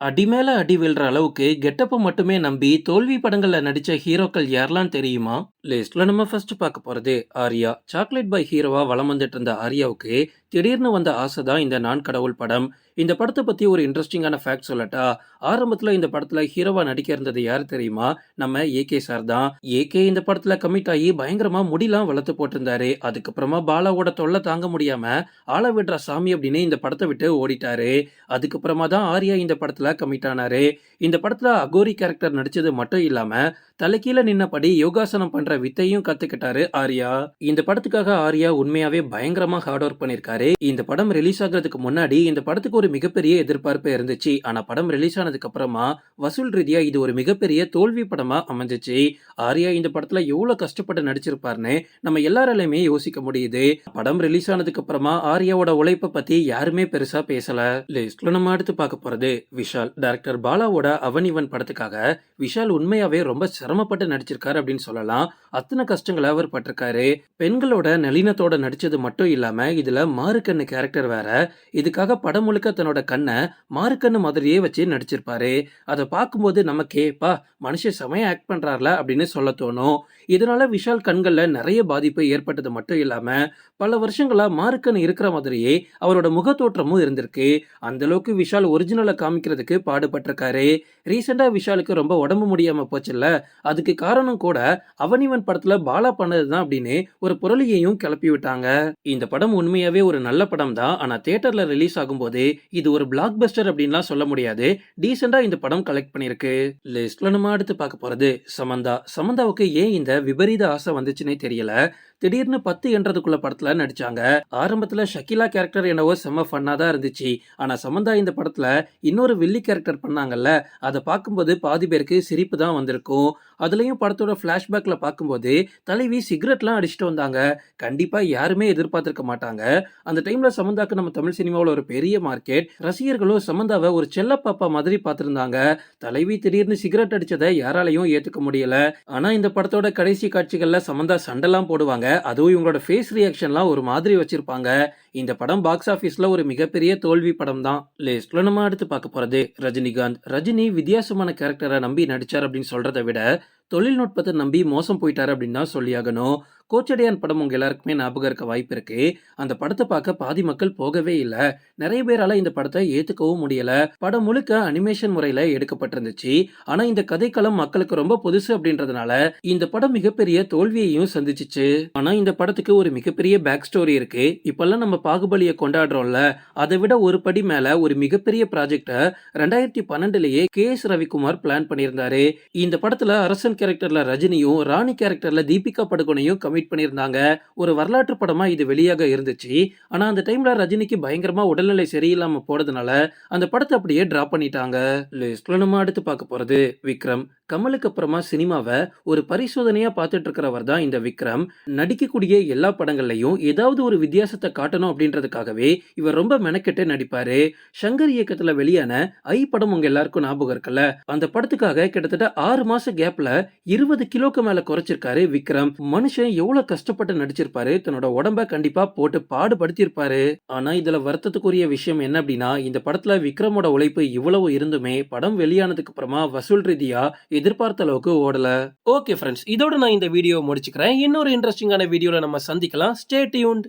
அடி மேல அடி விழுற அளவுக்கு கெட்டப்ப மட்டுமே நம்பி தோல்வி படங்கள்ல நடிச்ச ஹீரோக்கள் யாரெல்லாம் தெரியுமா? லிஸ்ட்ல நம்ம ஃபர்ஸ்ட் பார்க்க போறது ஆர்யா. சாக்லேட் பாய் ஹீரோவா வலம் வந்துட்டு இருந்த ஆர்யாவுக்கு திடீர்னு வந்த ஆசை தான் இந்த நான் கடவுள் படம். இந்த படத்தை பத்தி ஒரு இன்ட்ரெஸ்டிங்கான ஃபேக்ட் சொல்லட்டா, ஆரம்பத்துல இந்த படத்துல ஹீரோவா நடிக்க இருந்தது யார் தெரியுமா? நம்ம ஏகே சார் தான். ஏகே இந்த படத்துல கமிட் ஆகி பயங்கரமா முடிலாம் வளர்த்து போட்டிருந்தாரு. அதுக்கப்புறமா பாலாவோட தொல்லை தாங்க முடியாம ஆள விடுற சாமி அப்படின்னு இந்த படத்தை விட்டு ஓடிட்டாரு. அதுக்கப்புறமா தான் ஆர்யா இந்த படத்துல கமிட் ஆனாரு. இந்த படத்துல அகோரி கேரக்டர் நடிச்சது மட்டும் இல்லாம தலைகீழ நின்னபடி யோகாசனம் பண்ற வித்தையும் கத்துக்கிட்டாரு ஆர்யா. இந்த படத்துக்காக ஆர்யா உண்மையாவே பயங்கரமா ஹார்ட் ஒர்க் பண்ணிருக்காரு. இந்த படம் ரிலீஸ் ஆகிறதுக்கு முன்னாடி இந்த படத்துக்கு ஒரு மிகப்பெரிய எதிர்பார்ப்பு இருந்துச்சு. ஆனா படம் ரிலீஸ் ஆனதுக்கு அப்புறமா வசூல் ரீதியா இது ஒரு மிகப்பெரிய தோல்வி படமா அமைஞ்சிச்சு. ஆர்யா இந்த படத்துல எவ்வளவு கஷ்டப்பட்டு நடிச்சிருப்பாருன்னு நம்ம எல்லாராலையுமே யோசிக்க முடியுது. படம் ரிலீஸ் ஆனதுக்கு அப்புறமா ஆர்யாவோட உழைப்பை பத்தி யாருமே பெருசா பேசல. லிஸ்ட்ல நம்ம அடுத்து பார்க்க போறது விஷால். டைரக்டர் பாலாவோட அவனிவன் படத்துக்காக விஷால் உண்மையாவே ரொம்ப சிரமப்பட்டு நடிச்சிருக்காரு அப்படின்னு சொல்லலாம். அத்தனை கஷ்டங்களை அவர் பட்டிருக்காரு. பெண்களோட நளினத்தோட நடிச்சது மட்டும் இல்லாம இதுல மாறுக்கண்ணு கேரக்டர் வேற. இதுக்காக படம் முழுக்க தன்னோட கண்ணை மாறுக்கண்ணு மாதிரியே வச்சு நடிச்சிருப்பாரு. அதை பார்க்கும்போது நமக்கே பா மனுஷன் செமையா ஆக்ட் பண்றாருல அப்படின்னு சொல்ல தோணும். இதனால விஷால் கண்கள்ல நிறைய பாதிப்பு ஏற்பட்டது மட்டும் இல்லாம பல வருஷங்களா மாறுக்கண்ணு இருக்கிற மாதிரியே அவரோட முக தோற்றமும் இருந்திருக்கு. அந்த அளவுக்கு விஷால் ஒரிஜினலை காமிக்கிறதுக்கு பாடுபட்டிருக்காரு. ரீசெண்டா விஷாலுக்கு ரொம்ப உடம்பு முடியாம போச்சுல்ல, அதுக்கு காரணம் கூட அவனிவன் படத்துல பாலா பண்ணதுதான் அப்படின்னு ஒரு புரளியையும் கிளப்பி விட்டாங்க. இந்த படம் உண்மையாவே ஒரு நல்ல படம் தான். ஆனா தியேட்டர்ல ரிலீஸ் ஆகும்போது இது ஒரு பிளாக் பஸ்டர் அப்படின்லாம் சொல்ல முடியாது. டீசெண்டா இந்த படம் கலெக்ட் பண்ணிருக்கு. லிஸ்ட்ல நம்ம அடுத்து பார்க்க போறது சமந்தா. சமந்தாவுக்கு ஏன் இந்த விபரீத ஆசை வந்துச்சுன்னே தெரியல. திடீர்னு 10 என்றதுக்குள்ள படத்துல நடிச்சாங்க. ஆரம்பத்துல ஷக்கிலா கேரக்டர் என்னவோ செம்ம ஃபன்னா தான் இருந்துச்சு. ஆனா சமந்தா இந்த படத்துல இன்னொரு வில்லி கேரக்டர் பண்ணாங்கல்ல, அதை பார்க்கும்போது பாதி பேருக்கு சிரிப்பு தான் வந்திருக்கும். அதுலயும் படத்தோட பிளாஷ்பேக்ல பார்க்கும்போது தலைவி சிகரெட்லாம் அடிச்சுட்டு வந்தாங்க. கண்டிப்பா யாருமே எதிர்பார்த்திருக்க மாட்டாங்க. அந்த டைம்ல சமந்தாக்கு நம்ம தமிழ் சினிமாவில் ஒரு பெரிய மார்க்கெட். ரசிகர்களும் சமந்தாவை ஒரு செல்ல பாப்பா மாதிரி பார்த்திருந்தாங்க. தலைவி திடீர்னு சிகரெட் அடிச்சதை யாராலையும் ஏத்துக்க முடியல. ஆனா இந்த படத்தோட கடைசி காட்சிகள்ல சமந்தா சண்டைலாம் போடுவாங்க. அதுவும் இவங்களோட ஃபேஸ் ரியாக்ஷன்லாம் ஒரு மாதிரி வச்சிருப்பாங்க. இந்த படம் பாக்ஸ் ஆபீஸ்ல ஒரு மிகப்பெரிய தோல்வி படம் தான். லிஸ்ட்ல நம்ம அடுத்து பார்க்க போறது ரஜினிகாந்த். ரஜினி வித்தியாசமான கேரக்டரை நம்பி நடிச்சார் அப்படின்னு சொல்றதை விட தொழில்நுட்பத்தை நம்பி மோசம் போயிட்டாரு அப்படின்னு தான் சொல்லியாகணும். கோச்சடையான் படம் உங்க எல்லாருக்குமே ஞாபகம் இருக்க வாய்ப்பு இருக்கு. அந்த படத்தை பார்க்க பாதி மக்கள் போகவே இல்லை. நிறைய பேரால இந்த படத்தை ஏத்துக்கவும் முடியல. படம் முழுக்க அனிமேஷன் முறையில எடுக்கப்பட்டிருந்துச்சு. ஆனா இந்த கதைக்களம் மக்களுக்கு ரொம்ப புதுசு அப்படின்றதுனால இந்த படம் மிகப்பெரிய தோல்வியையும் சந்திச்சிச்சு. ஆனா இந்த படத்துக்கு ஒரு மிகப்பெரிய பேக் ஸ்டோரி இருக்கு. இப்பெல்லாம் நம்ம பாகுபலியை கொண்டாடுறோம்ல, அதை விட ஒரு படி மேல ஒரு மிகப்பெரிய ப்ராஜெக்ட 2012லயே KS ரவிக்குமார் பிளான் பண்ணியிருந்தாரு. இந்த படத்துல அரசன் கேரக்டர்ல ரஜினியும் ராணி கேரக்டர்ல தீபிகா படுகோனையும் கமிட் பண்ணியிருந்தாங்க. ஒரு வரலாற்று படமா இது வெளியாக இருந்துச்சு. ஆனா அந்த டைம்ல ரஜினிக்கு பயங்கரமா உடல்நிலை சரியில்லாம போனதுனால அந்த படத்தை அப்படியே டிராப் பண்ணிட்டாங்க. லிஸ்ட்ல நம்ம அடுத்து பார்க்க போறது விக்ரம். கமலுக்கு அப்புறமா சினிமாவை ஒரு பரிசோதனையா பார்த்துட்டு இருக்கிறவர் தான் இந்த விக்ரம். நடிக்கக்கூடிய எல்லா படங்கள்லயும் ஏதாவது ஒரு வித்தியாசத்தை காட்டணும் அப்படின்றதுக்காகவே இவர் ரொம்ப மெனக்கெட்டு நடிப்பாரு. சங்கர் இயக்கத்துல வெளியான ஐ படம் உங்க எல்லாருக்கும் ஞாபகம் இருக்குல்ல, அந்த படத்துக்காக கிட்டத்தட்ட 6 மாச கேப்ல 20 கிலோக்கு மேல குறைச்சிருக்காரு விக்ரம். மனுஷன் எவ்வளவு கஷ்டப்பட்டு நடிச்சிருப்பாரு. தன்னோட உடம்ப கண்டிப்பா போட்டு பாடுபடுத்திருப்பாரு. ஆனா இதுல வருத்தத்துக்குரிய விஷயம் என்ன அப்படின்னா, இந்த படத்துல விக்ரமோட உழைப்பு இவ்வளவு இருந்துமே படம் வெளியானதுக்கு அப்புறமா வசூல் ரீதியா எதிர்பார்த்த அளவுக்கு ஓடல. ஓகே ஃப்ரெண்ட்ஸ், இதோட நான் இந்த வீடியோ முடிச்சுக்கிறேன். இன்னொரு இன்ட்ரெஸ்டிங்கான வீடியோல நம்ம சந்திக்கலாம். Stay tuned.